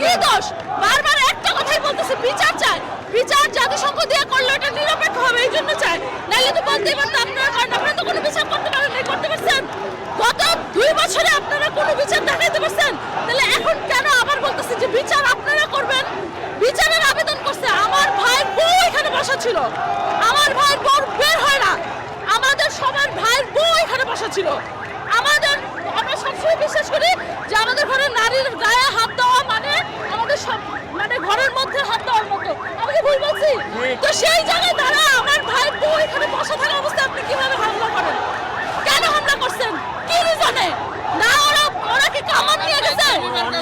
কি দোষ? বারবার একটা কথাই বলতেছে, বিচার চাই। বিচার জাতিসংঘ দিয়ে করলে এটা নিরপেক্ষ হবে, এই জন্য চাই। নাইলে তো বলতেই পারতো আপনারা করেন, আপনারা তো কোনো বিচার করতে পারেন নাই, করতে পারছেন? গত 2 বছরে আপনারা কোনো বিচার দেখাইতে পারছেন? তাহলে এখন কেন আবার বলতেছে যে বিচার আপনারা করবেন? বিচারের আবেদন করছে আমার ভাইয়ের বউ এখানে বসা ছিল, আমার ভাইয়ের বউ বের হয় না, আমাদের সবার ভাইয়ের বউ এখানে বসা ছিল। আমরা সবসময় বিশ্বাস করি যে আমাদের ঘরে নারীর গায়ে হাত দেওয়া মানে আমাদের সব মানে ঘরের মধ্যে হাত দেওয়ার মতো। আমাকে ভুল বলছি? তো সেই জায়গায় দাঁড়া আমার ভাইয়ের বউ এখানে বসা থাকা অবস্থায় আপনি কিভাবে হামলা করেন? কেন হামলা করছেন? কি রিজনে? না ওরা কি কামান নিয়ে গেছে?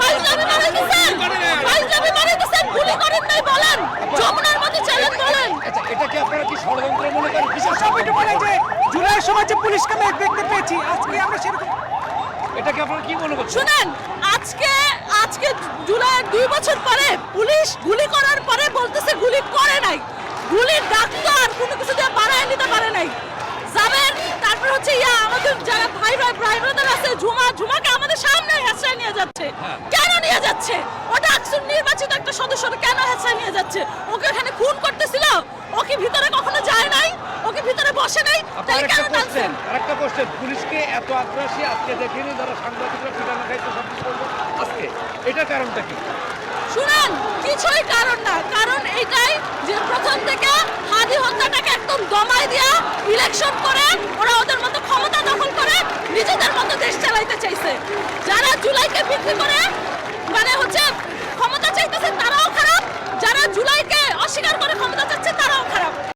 ফাইজলামি মারা গেছে? ফাইজলামি মারা গেছে? গুলি করেন নাই বলেন? যমুনার মধ্যে চ্যালেঞ্জ বলেন? আচ্ছা, এটা কি আপনারা কি ষড়যন্ত্র মনে করেন? বিশেষ সব এটা বলে যে জুলাইয়ের সময় যে পুলিশকে আমরা দেখতে পেয়েছি, আজকে আমরা সেরকম এটাকে আপনারা কি মনে করছেন? শুনেন, আজকে জুলাইয়ের 2 বছর পরে পুলিশ গুলি করার পরে বলতেছে গুলি করে নাই, গুলির ডাক্তার কোনো কিছু দিয়ে বাড়ায় নিতে পারে নাই। যাবেন তারপর হচ্ছে আমাদের যারা ভাই ব্রাদার আছে, ঝুমাকে আমাদের সামনে হেঁচড়ায় নিয়ে যাচ্ছে। কেন নিয়ে যাচ্ছে? ওটা আকসুর নির্বাচিত একটা সদস্য, কেন হেঁচড়ায় নিয়ে যাচ্ছে? ওকে এখানে খুন করতেছিল, ওকে ভিতরে কখনো যায় নাই, ওকে ভিতরে বসে নাই, তাই কেন টানছেন? আরেকটা কোশ্চেন, পুলিশকে এত আগ্রাসী আজকে দেখিনি, যারা সাংবাদিকরা পিটানো খাইতে সব কিছু করলো আজকে, এটার কারণটা কি? শুনেন, কিছুই কারণ না, কারণ এইটাই যে প্রথম থেকে হাদি হত্যাটাকে একদম